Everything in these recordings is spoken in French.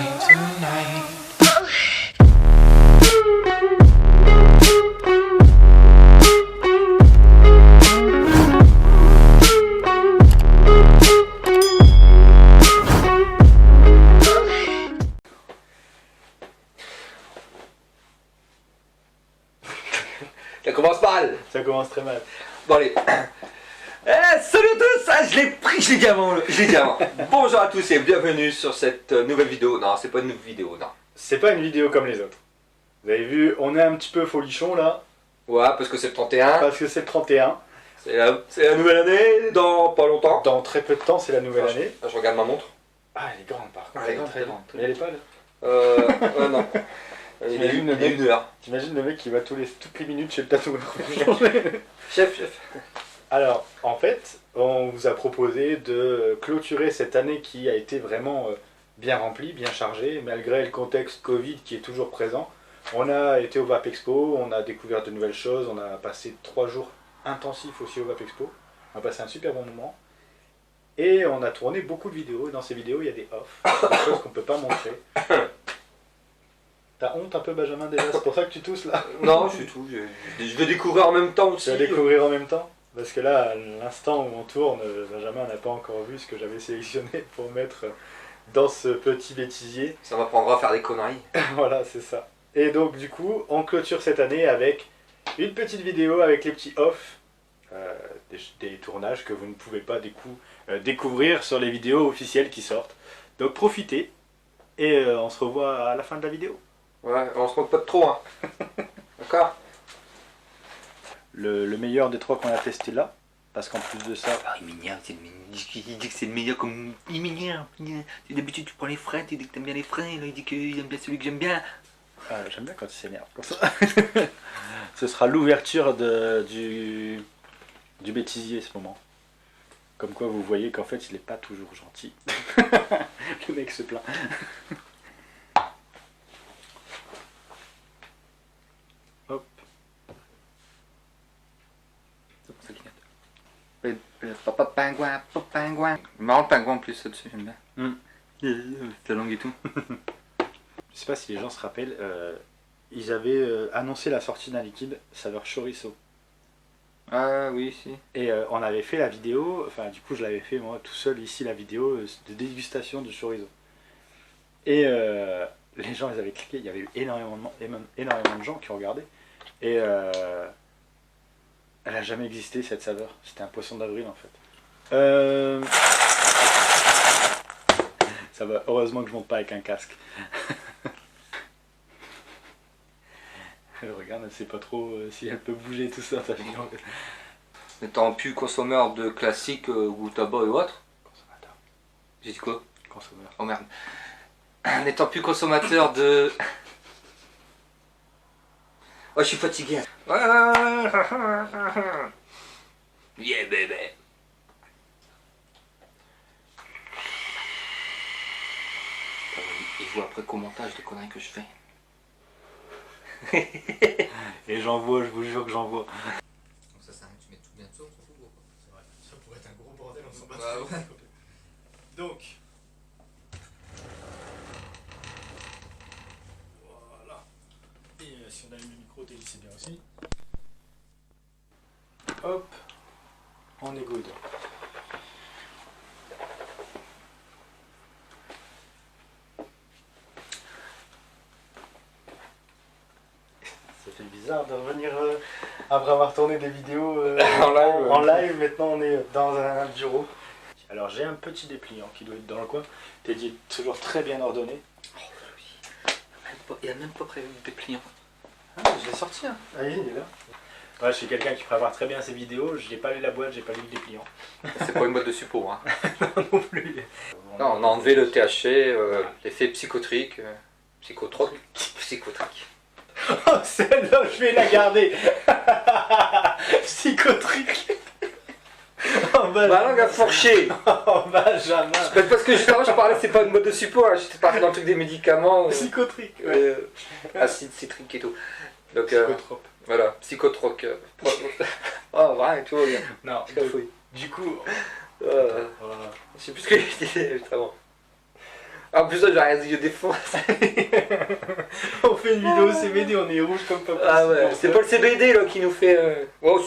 night tonight. Ça commence mal. Ça commence très mal. Bon allez. Salut à tous. Je l'ai pris, je l'ai dit avant. Bonjour à tous et bienvenue sur cette nouvelle vidéo. Non, c'est pas une nouvelle vidéo, non. C'est pas une vidéo comme les autres. Vous avez vu, on est un petit peu folichon là. Ouais, parce que c'est le 31. Parce que c'est le 31. C'est la nouvelle année dans pas longtemps. Dans très peu de temps, c'est la nouvelle année. Je regarde ma montre. Ah, elle est grande par contre. Ah, elle est très grande. grande. Mais elle est pas là. Non. Il est T'imagines une heure. T'imagines le mec qui va toutes les minutes chez le tatoueur. Chef. Alors, en fait, on vous a proposé de clôturer cette année qui a été vraiment bien remplie, bien chargée, malgré le contexte Covid qui est toujours présent. On a été au VAP Expo, on a découvert de nouvelles choses, on a passé 3 jours intensifs aussi au VAP Expo. On a passé un super bon moment. Et on a tourné beaucoup de vidéos, et dans ces vidéos il y a des off, des choses qu'on ne peut pas montrer. T'as honte un peu, Benjamin, déjà? C'est pour ça que tu tousses là? Non, c'est tout. Je vais découvrir en même temps aussi. Tu vas découvrir en même temps? Parce que là, à l'instant où on tourne, Benjamin n'a pas encore vu ce que j'avais sélectionné pour mettre dans ce petit bêtisier. Ça m'apprendra à faire des conneries. Voilà, c'est ça. Et donc du coup, on clôture cette année avec une petite vidéo avec les petits off, des tournages que vous ne pouvez pas découvrir sur les vidéos officielles qui sortent. Donc profitez, et on se revoit à la fin de la vidéo. Ouais, on se moque pas de trop, hein. D'accord? Le meilleur des 3 qu'on a testé là, parce qu'en plus de ça... Ah, il m'énerve, il dit que c'est le meilleur comme... Il m'énerve. D'habitude tu prends les freins, tu dis que t'aimes bien les freins, là il dit qu'il aime bien celui que j'aime bien. J'aime bien quand il s'énerve comme ça. Ce sera l'ouverture du bêtisier ce moment. Comme quoi vous voyez qu'en fait il n'est pas toujours gentil. Le mec se plaint. Hop. C'est pour ça qu'il note. Papa pingouin. Marrant le pingouin en plus ça dessus, j'aime bien. Ta langue et tout. Je sais pas si les gens se rappellent, ils avaient annoncé la sortie d'un liquide saveur chorizo. Ah oui, si. Et on avait fait la vidéo, enfin du coup je l'avais fait moi tout seul ici, la vidéo de dégustation du chorizo. Et les gens ils avaient cliqué, il y avait eu énormément de gens qui ont regardé. Et elle a jamais existé cette saveur, c'était un poisson d'avril en fait. Ça va, heureusement que je monte pas avec un casque. Elle regarde, elle sait pas trop si elle peut bouger tout ça, ta fille en fait. N'étant plus consommeur de classiques ou tabac et autres. Consommateur. J'ai dit quoi? Consommeur. Oh merde. N'étant plus consommateur de... Oh, je suis fatigué. Yeah, baby. Il voit après qu'au montage des conneries que je fais. Et j'en vois, je vous jure que j'en vois. Donc ça sert à rien que tu mets tout bien dessus, on s'en fout. C'est vrai, ça pourrait être un gros bordel, on s'en bat. Bah ouais. Donc, voilà. Et si on allume le micro, Télé, c'est bien aussi. Hop, on est good. Ça fait bizarre de revenir après avoir tourné des vidéos en live. Maintenant on est dans un bureau. Alors j'ai un petit dépliant qui doit être dans le coin. Teddy est toujours très bien ordonné. Il a même pas prévu de dépliant. Ah, je l'ai sorti, hein. Ah, il est là. Ouais, je suis quelqu'un qui prépare très bien ses vidéos. Je n'ai pas lu la boîte, j'ai pas lu le dépliant. C'est pas une boîte de support, hein. Non plus. Non, on a enlevé le THC, l'effet psychotrique, psychotroque. Oh, celle-là, je vais la garder. Psychotrique. Oh, Ma langue a fourché. Oh, Benjamin. Parce que justement je parlais, c'est pas une mode de support, hein. J'étais parti dans le truc des médicaments. Psychotrique. Ouais. Acide citrique et tout. Donc Psychotrope. voilà, psychotroque. Oh, ouais, tout va bien. Non, du coup... Je sais plus ce que je disais juste avant. Ah En plus, j'ai rien dit des fois. On fait une vidéo CBD, on est rouge comme pas possible. Ah ouais, c'est pas le CBD là qui nous fait. Oh,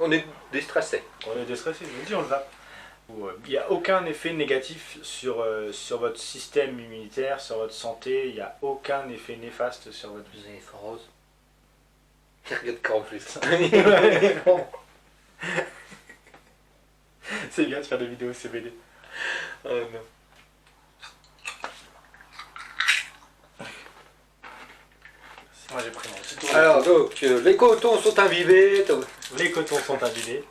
on est déstressé. On est déstressé, je vous le dis, on le va. Il n'y a aucun effet négatif sur votre système immunitaire, sur votre santé, il n'y a aucun effet néfaste sur votre vie. Vous avez fort rose. Regarde quand en plus. C'est bien de faire des vidéos CBD. Oh non. Moi j'ai pris mon petit tour. Alors donc, les cotons sont imbibés. Les cotons sont imbibés.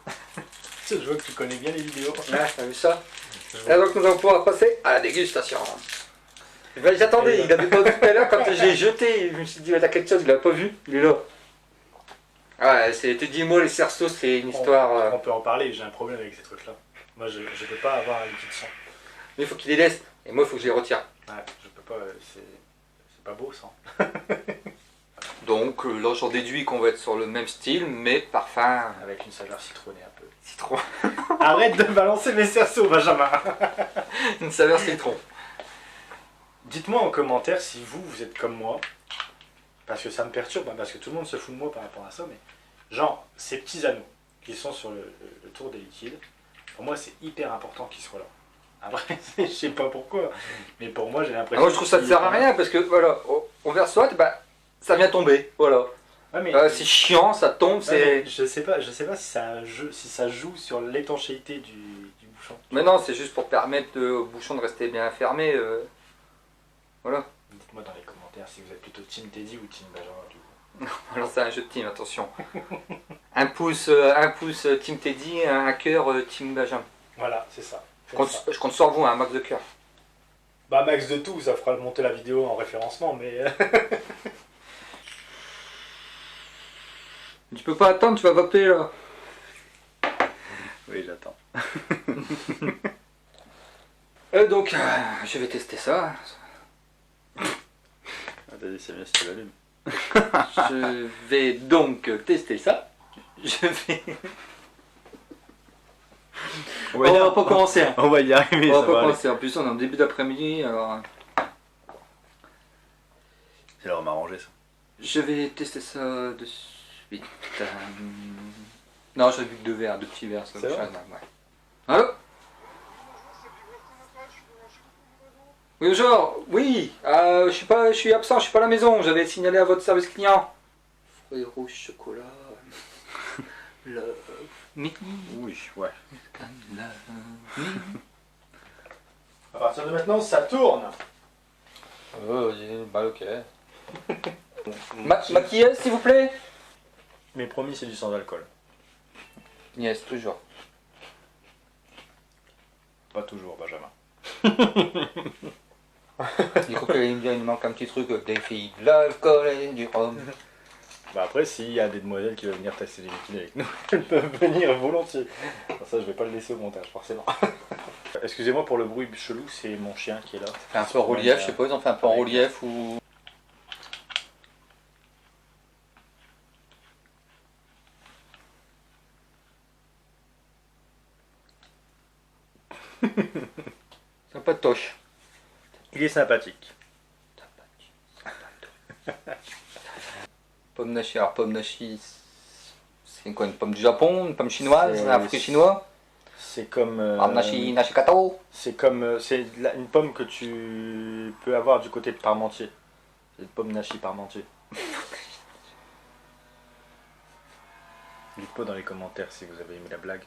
Je vois que tu connais bien les vidéos. Ah, t'as vu ça? Et donc nous allons pouvoir passer à la dégustation. Ben, j'attendais, il avait pas vu tout à l'heure quand j'ai jeté, je me suis dit, il y a quelque chose, il l'a pas vu, il est là. Ouais, c'était dis-moi les cerceaux, c'est une histoire. On peut en parler, j'ai un problème avec ces trucs-là. Moi je peux pas avoir un liquide sang. Mais il faut qu'il les laisse, et moi il faut que je les retire. Ouais, je peux pas, c'est pas beau ça. Donc là j'en déduis qu'on va être sur le même style, mais parfum Avec une saveur citronnée un peu. citron. Arrête de balancer mes cerceaux, Benjamin. Une saveur citron. Dites-moi en commentaire si vous êtes comme moi, parce que ça me perturbe, hein, parce que tout le monde se fout de moi par rapport à ça, mais genre, ces petits anneaux qui sont sur le tour des liquides, pour moi c'est hyper important qu'ils soient là. Après, je sais pas pourquoi, mais pour moi j'ai l'impression... Moi je trouve ça ne sert à rien, parce que voilà, on verse soit, bah, ça vient tomber, voilà. Ouais, mais... C'est chiant, ça tombe, c'est... Ouais, je sais pas si ça joue sur l'étanchéité du bouchon. Mais non, c'est juste pour permettre au bouchon de rester bien fermé. Voilà. Dites-moi dans les commentaires si vous êtes plutôt Team Teddy ou Team Benjamin du coup. Alors c'est un jeu de team, attention. un pouce Team Teddy, un cœur Team Benjamin. Voilà, c'est ça. Je compte sur vous, un max de cœur. Bah max de tout, ça fera monter la vidéo en référencement, mais... Tu peux pas attendre, tu vas vaper là. Oui, j'attends. Donc, je vais tester ça. T'as dit c'est bien si tu l'allumes. Je vais donc tester ça. Je vais... On va pas commencer. Hein. On va y arriver, On va ça pas va commencer. En plus, on est en début d'après-midi, alors... C'est là, on m'a arrangé ça. Je vais tester ça de suite. Non, j'avais bu que 2 verres, 2 petits verres. Ça C'est vrai. ouais. Allô? Oui, bonjour. Oui, je suis absent, je suis pas à la maison. J'avais signalé à votre service client. Fruits rouges, chocolat. Love me. Oui, ouais. Love me. À partir de maintenant, ça tourne. Oh, bah ok. Maquilleuse, s'il vous plaît. Mais promis, c'est du sans alcool. Yes, toujours. Pas toujours, Benjamin. Il faut qu'il me manque un petit truc, des filles, de l'alcool et du rhum. Bah après, s'il y a des demoiselles qui veulent venir tester les liquides avec nous, elles peuvent venir volontiers. Alors ça, je vais pas le laisser au montage, forcément. Excusez-moi pour le bruit chelou, c'est mon chien qui est là. Fait un peu en relief, je sais pas, ils ont fait un peu en relief ou... Sympatoche. Il est sympathique. Pomme nashi, alors pomme nashi, c'est quoi, une pomme du Japon, une pomme chinoise, C'est- un fruit chinois? C'est comme... Pomme nashi kato. C'est comme... c'est une pomme que tu peux avoir du côté de Parmentier. C'est une pomme nashi Parmentier. Dites-moi dans les commentaires si vous avez aimé la blague.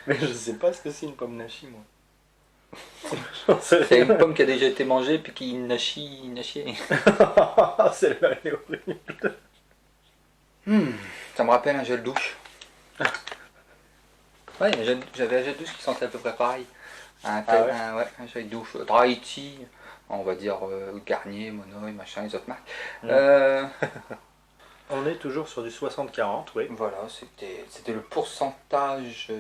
Mais je sais pas ce que c'est une pomme nashi, moi. J'en sais C'est rien. une pomme qui a déjà été mangée puis qui nashi. Celle-là, elle est horrible. Ça me rappelle un gel douche. Ouais, j'avais un gel douche qui sentait à peu près pareil. Un gel douche Dry-Tea, on va dire Garnier, Monoi, machin, les autres marques. On est toujours sur du 60-40, oui. Voilà, c'était le pourcentage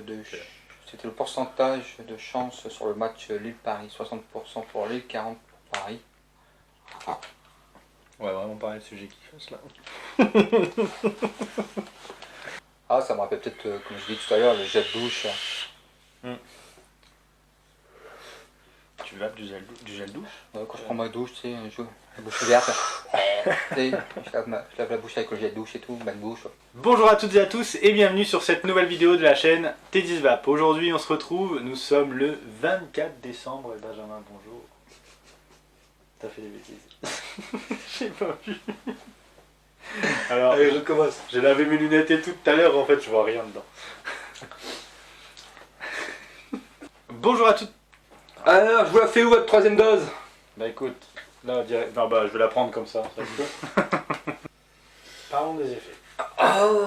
de chance sur le match Lille-Paris. 60% pour Lille, 40% pour Paris. On va vraiment parler de sujet qui fasse là. Ah, ça me rappelle peut-être, comme je dis tout à l'heure, le jet de douche. Tu laves du gel douche? Ouais, quand je prends ma douche, tu sais, la bouche ouverte. Tu sais, je lave la bouche avec le jet de douche et tout, bain de bouche. Bonjour à toutes et à tous et bienvenue sur cette nouvelle vidéo de la chaîne Teddy's Vap. Aujourd'hui on se retrouve, nous sommes le 24 décembre et Benjamin bonjour. T'as fait des bêtises. J'ai pas vu. Alors, allez, je commence. j'ai lavé mes lunettes et tout à l'heure, en fait je vois rien dedans. Bonjour à toutes. Alors, je vous la fais où votre troisième dose? Bah écoute, là direct. Non bah je vais la prendre comme ça. Parlons des effets. Oh.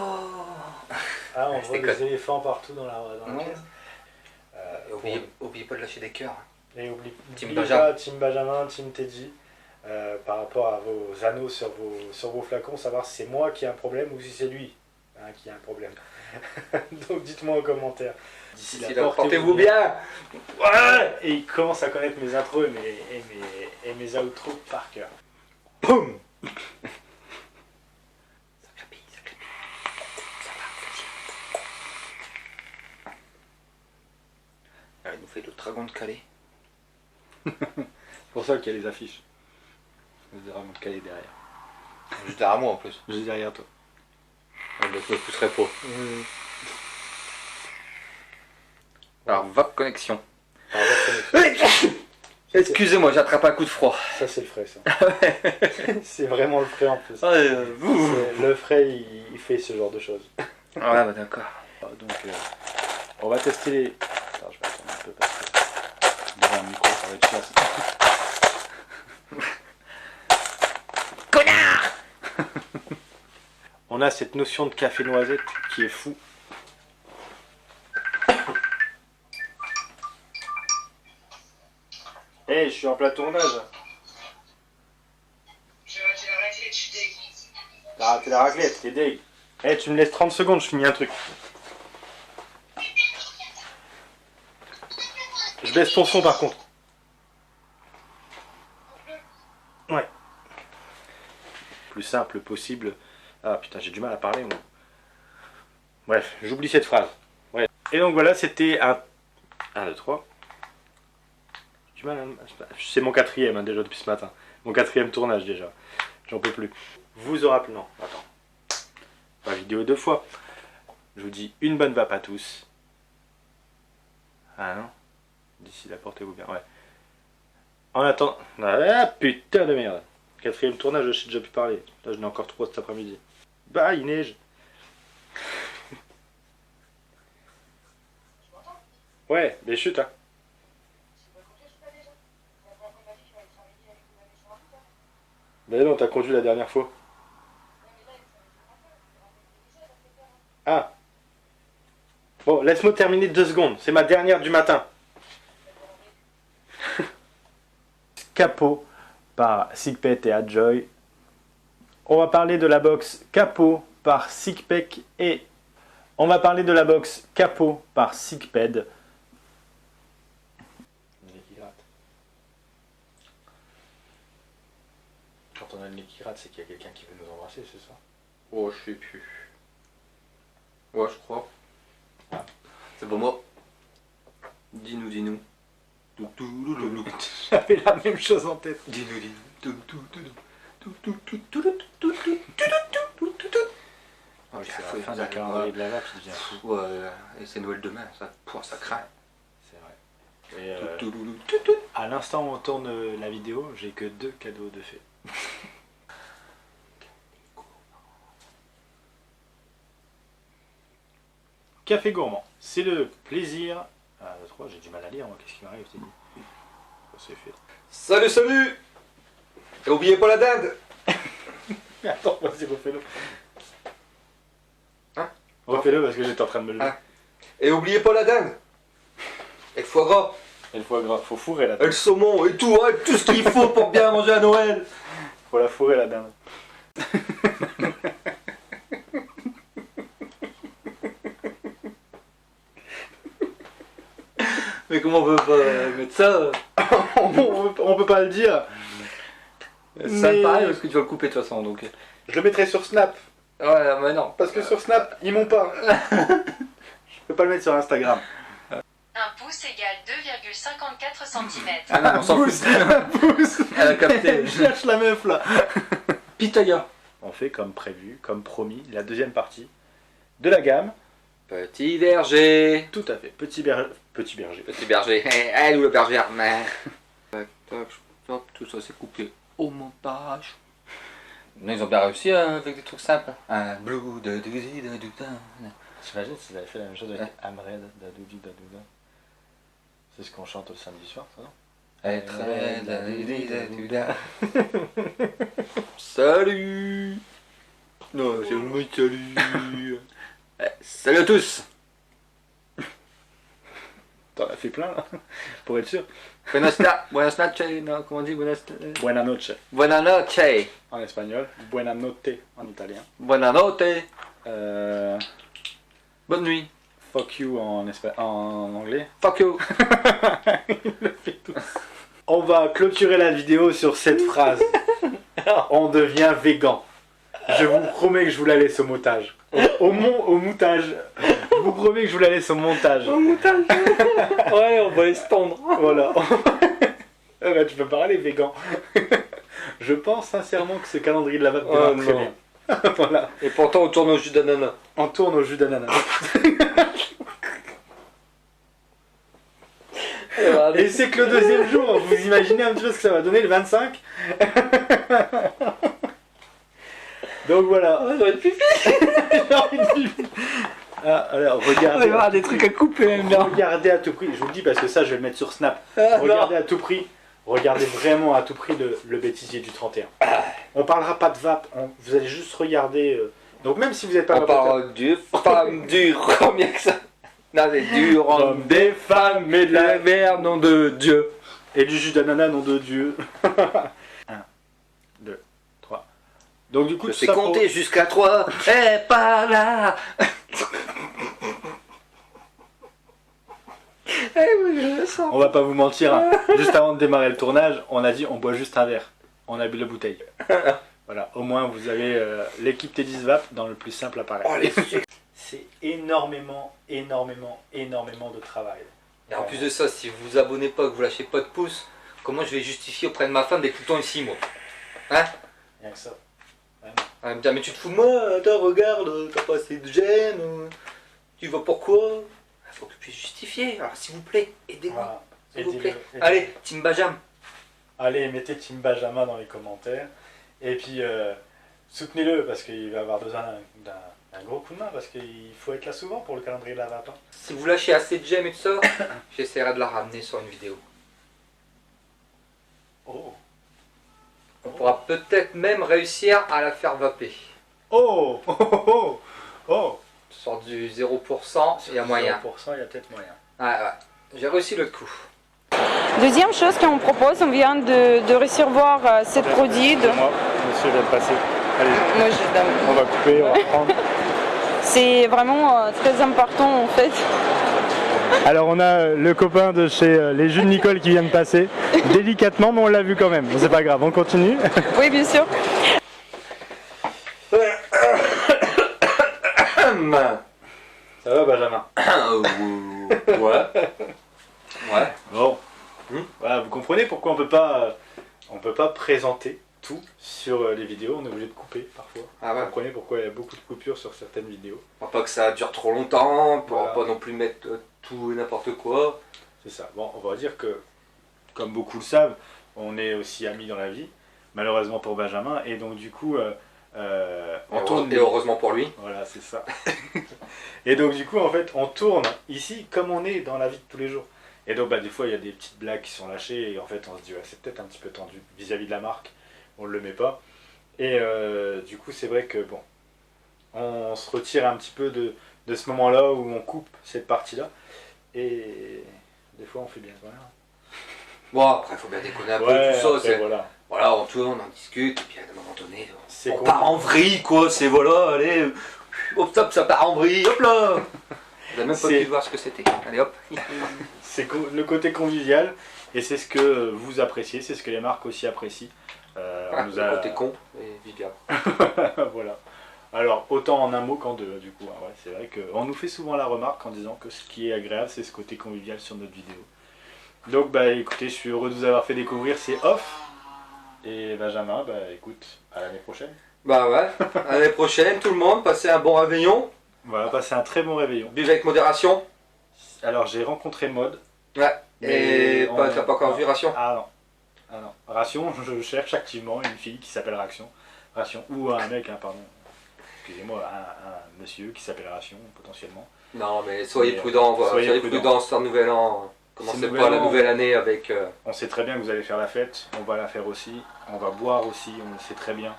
Ah, on voit C'était des quoi éléphants partout dans la Non. pièce. Oubliez pas de lâcher des cœurs. Et oublie Team pas, Benjamin. Team Benjamin, Team Teddy, par rapport à vos anneaux sur vos flacons, savoir si c'est moi qui ai un problème ou si c'est lui qui a un problème. Donc dites-moi en commentaire. D'ici là, portez-vous bien. Ouais. Et il commence à connaître mes intros et mes outros par cœur. Boum. Ça clapille, ça clapille. Ça va, vas-y. Il nous fait le dragon de Calais. C'est pour ça qu'il y a les affiches. Le dragon de Calais derrière. Juste derrière moi en plus. Juste derrière toi. Je me pousserai pas. Alors, Vap Connexion. Excusez-moi, j'ai attrapé un coup de froid. Ça c'est le frais ça. C'est vraiment le frais en plus. Vous. Le frais il fait ce genre de choses. Ouais, bah d'accord. Donc on va tester les... Attends, je vais attendre un peu parce que devant un micro ça va être chiant. Connard. On a cette notion de café noisette qui est fou. Hey, je suis en plein tournage. J'ai raté la raclette, je suis deg. T'as raté la raclette, t'es deg. Hey, tu me laisses 30 secondes, je finis un truc. Je baisse ton son par contre. Ouais. Plus simple possible. Ah putain, j'ai du mal à parler moi. Bref, j'oublie cette phrase. Ouais. Et donc voilà, c'était un 2, 3. C'est mon quatrième hein, déjà depuis ce matin. Mon quatrième tournage déjà. J'en peux plus. Vous aura plus. Non, attends. Pas vidéo 2 fois. Je vous dis une bonne vape à tous. Ah non. D'ici là, portez-vous bien. Ouais. En attendant. Ah putain de merde. Quatrième tournage, je sais déjà plus parler. Là, j'en ai encore 3 cet après-midi. Bah, il neige. Ouais, mais chut hein. Mais non, t'as conduit la dernière fois. Ah. Bon, laisse-moi terminer 2 secondes. C'est ma dernière du matin. Capot par Sigpet et Adjoy. On va parler de la box Capot par Sigpec et on va parler de la box Capot par Sigped. Quand on a le nez qui gratte, c'est qu'il y a quelqu'un qui veut nous embrasser, c'est ça? Oh, je sais plus. Ouais, je crois. C'est pour moi. Dis-nous, dis-nous. J'avais la même chose en tête. Dis-nous, dis-nous. Oh, j'ai C'est fou, la fin d'un calendrier de la vape, il devient fou. Ouais, et c'est Noël demain, ça. Pouah, ça craint. C'est vrai. Et à l'instant où on tourne la vidéo, j'ai que 2 cadeaux de fait. Café gourmand, c'est le plaisir. Ah, 3, j'ai du mal à lire, moi, qu'est-ce qui m'arrive, t'es dit? C'est fait. Salut, salut. Et oubliez pas la dinde. Attends, vas-y, refais-le. Hein? Refais-le parce que j'étais en train de me lever. Ah. Et oubliez pas la dinde. Et le foie gras. Et le foie gras, faut fourrer la Et dinde. le saumon, et tout, hein, tout ce qu'il faut pour bien manger à Noël. Faut la fourrer la dinde. Mais comment on peut pas mettre ça? On peut pas le dire. Ça Mais- me paraît parce que tu vas le couper de toute façon donc. Je le mettrai sur Snap. Ouais, mais non. Parce que sur Snap, ils m'ont pas. Je peux pas le mettre sur Instagram. Un pouce égale 2,54 cm. Ah non, on s'en fout. Pouce. Elle a capté. Je cherche la meuf là. Pitaya. On fait comme prévu, comme promis, la deuxième partie de la gamme. Petit berger. Tout à fait. Petit berger. Petit berger. Petit berger. Elle ou le berger. Mais... Tac, tac, hop, tout ça c'est coupé au montage. Mais ils ont bien réussi avec des trucs simples. Un blue de douzi de douda. T'imagines s'ils avaient fait la même chose avec Amred, Dadoudi, Dadouda. C'est ce qu'on chante le samedi soir, ça non? Salut. Non, c'est moi salut. Salut à tous. T'en as fait plein là, pour être sûr. Buenas noches, non, comment on dit buenas Buena noche Buenas noches. en espagnol, buena notte en italien. Buenas noches. Bonne nuit. Fuck you en anglais. Fuck you. Il le fait tous. On va clôturer la vidéo sur cette phrase. On devient végan. Je vous promets que je vous la laisse au montage. Au montage. Je vous promets que je vous la laisse au montage. Au montage. Ouais, on va les tendre. Voilà. Ah bah, tu peux parler végan. Je pense sincèrement que ce calendrier de l'Avent démarre très bien. Voilà. Et pourtant on tourne au jus d'ananas. On tourne au jus d'ananas. Et c'est que le deuxième jour, vous imaginez un petit peu ce que ça va donner le 25. Donc voilà. Oh, j'aurais pipi. Ah, alors Il va y regardez. avoir des trucs à couper même bien. Regardez à tout prix, je vous le dis parce que ça je vais le mettre sur Snap. Ah, Regardez à tout prix, regardez vraiment à tout prix le bêtisier du 31. On parlera pas de vape, vous allez juste regarder. Donc même si vous n'êtes pas On vapoteur, parle du femme dur, combien que ça. Non mais dur homme Homme des femmes, mais de la la mère, nom de Dieu. et du jus d'ananas, nom de Dieu. 1, 2, 3. Donc du coup, Je tout sais ça compter jusqu'à 3. Et pas là. on va pas vous mentir, hein. Juste avant de démarrer le tournage, on a dit on boit juste un verre. On a bu la bouteille. Voilà, au moins vous avez l'équipe T10 Vape dans le plus simple appareil. Oh les C'est énormément de travail. Et en plus de ça, si vous vous abonnez pas, que vous lâchez pas de pouce, comment je vais justifier auprès de ma femme d'être tout le temps ici moi? Hein? Rien que ça. Elle va me dire mais tu te fous de moi, attends regarde, t'as pas assez de gêne, tu vois pourquoi? Il faut que je puisse justifier, alors s'il vous plaît, aidez-moi, Voilà. s'il vous Aidez-le, plaît. aidez-le. Allez, Team Bajam. Allez, mettez Team Benjamin dans les commentaires. Et puis, soutenez-le parce qu'il va avoir besoin d'un gros coup de main. Parce qu'il faut être là souvent pour le calendrier de la vape. Hein. Si vous lâchez assez de j'aime et tout ça, j'essaierai de la ramener sur une vidéo. Oh. On pourra peut-être même réussir à la faire vaper. Oh. Oh. Oh. Oh. Oh. Sur du 0%, il y a moyen. 0%, il y a peut-être moyen. Ouais. J'ai réussi le coup. Deuxième chose qu'on propose, on vient de recevoir ce produit. Moi, monsieur vient de passer. Allez, Moi, je donne. on va couper, on va prendre. C'est vraiment très important en fait. Alors, on a le copain de chez les jus de Nicole qui vient de passer. Délicatement, mais on l'a vu quand même. C'est pas grave, on continue. Oui, bien sûr. Ça va, Benjamin? Ouais. Ouais. Bon, voilà, vous comprenez pourquoi on peut pas présenter tout sur les vidéos, on est obligé de couper parfois. Ah ouais. Vous comprenez pourquoi il y a beaucoup de coupures sur certaines vidéos. Pour pas que ça dure trop longtemps, pour Voilà. pas non plus mettre tout et n'importe quoi. C'est ça. Bon, on va dire que, comme beaucoup le savent, on est aussi amis dans la vie, malheureusement pour Benjamin, et donc du coup, on tourne. Et heureusement pour lui. Voilà, c'est ça. Et donc du coup, en fait, on tourne ici comme on est dans la vie de tous les jours. Et donc, bah, des fois, il y a des petites blagues qui sont lâchées, et en fait, on se dit, ouais, c'est peut-être un petit peu tendu vis-à-vis de la marque, on ne le met pas. Et du coup, c'est vrai que, bon, on se retire un petit peu de ce moment-là où on coupe cette partie-là, et des fois, on fait bien rien. Bon, après, faut bien déconner un peu, Ouais, tout ça. après, C'est... voilà. on tourne, on discute, et puis à un moment donné, C'est on con. part en vrille, quoi. C'est voilà, allez, hop, hop, ça part en vrille, hop là. Vous avez même pas C'est- pu voir ce que c'était. Allez, hop. C'est le côté convivial, et c'est ce que vous appréciez, c'est ce que les marques aussi apprécient. On nous Le a... côté con et vivial. Voilà. Alors, autant en un mot qu'en deux, du coup. Hein, ouais, c'est vrai qu'on nous fait souvent la remarque en disant que ce qui est agréable, c'est ce côté convivial sur notre vidéo. Donc, bah écoutez, je suis heureux de vous avoir fait découvrir ces off. Et Benjamin, bah écoute, à l'année prochaine. Bah ouais, à l'année prochaine, tout le monde, passez un bon réveillon. Voilà, passez un très bon réveillon. Buvez avec modération. Alors, j'ai rencontré Maud. Ouais. Mais Et t'as pas encore vu Ration? Ah non. Ah non. Ration, je cherche activement une fille qui s'appelle Ration. Ration. Ou un mec, hein, pardon. Excusez-moi, un monsieur qui s'appelle Ration, potentiellement. Non, mais soyez Mais, prudents, voilà. soyez Soyez prudents. prudents, c'est un nouvel an. Commencez C'est pas la nouvel an. nouvelle année avec. On sait très bien que vous allez faire la fête, on va la faire aussi, on va boire aussi, on le sait très bien.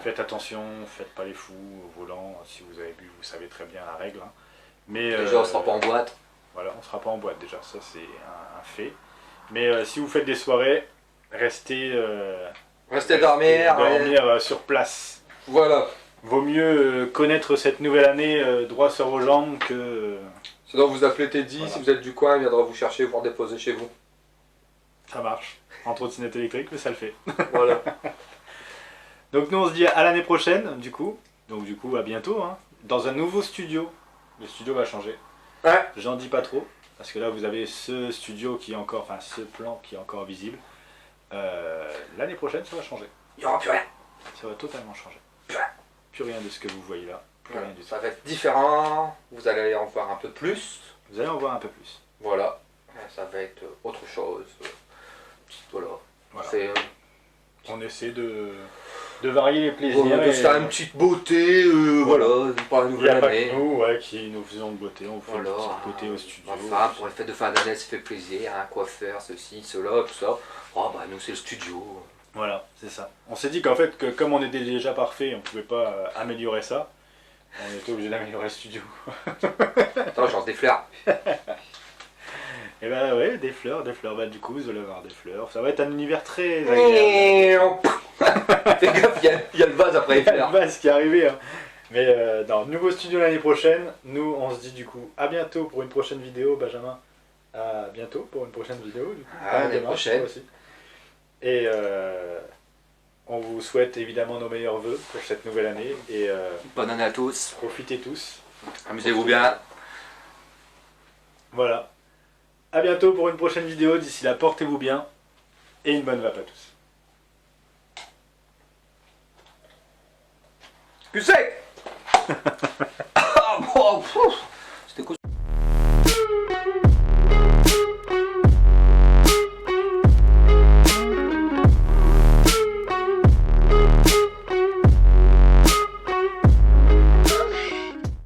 Faites attention, faites pas les fous au volant, si vous avez bu, vous savez très bien la règle. Hein. Mais Déjà, on sera pas en boîte. Voilà, on sera pas en boîte déjà, ça c'est un fait. Mais si vous faites des soirées, restez, Restez dormir. dormir sur place. Voilà. Vaut mieux connaître cette nouvelle année droit sur vos jambes que... Sinon, vous appelez Teddy, Voilà. si vous êtes du coin, il viendra vous chercher, vous déposer chez vous. Ça marche. En trottinette électrique, mais ça le fait. Voilà. Donc nous on se dit à l'année prochaine du coup. Donc du coup à bientôt hein, dans un nouveau studio. Le studio va changer. Ouais. J'en dis pas trop parce que là vous avez ce studio qui est encore, enfin ce plan qui est encore visible. L'année prochaine ça va changer. Il n'y aura plus rien. Ça va totalement changer. Plus rien. Plus rien de ce que vous voyez là. Plus rien du tout. Ça va être différent. Vous allez en voir un peu plus. Vous allez en voir un peu plus. Voilà. Ça va être autre chose. Voilà. Voilà. C'est. On essaie de varier les plaisirs. On va et- se faire une petite beauté. Voilà. Pour la Il n'y nouvelle a pas année. que nous ouais, qui nous faisons de beauté. On fait Voilà. une petite beauté au studio. Ma femme, pour les fêtes de fin d'année, ça fait plaisir. Un coiffeur, ceci, cela, tout ça. Oh bah nous, c'est le studio. Voilà, c'est ça. On s'est dit qu'en fait, que comme on était déjà parfait, on pouvait pas améliorer ça. On était obligé d'améliorer le studio. Attends, genre des fleurs. Et ben ouais, des fleurs. Bah du coup, vous allez avoir des fleurs. Ça va être un univers très agréable. Fais gaffe, il y a le vase après les fleurs. Bah, ce qui est arrivé. Hein. Mais dans le nouveau studio l'année prochaine, nous on se dit du coup à bientôt pour une prochaine vidéo, Benjamin. À bientôt pour une prochaine vidéo. Du coup. À l'année demain, prochaine. aussi. Et on vous souhaite évidemment nos meilleurs vœux pour cette nouvelle année. Et Bonne année à tous. profitez tous. Amusez-vous bien. Voilà. À bientôt pour une prochaine vidéo. D'ici là, portez-vous bien. Et une bonne vape à tous. Plus sec.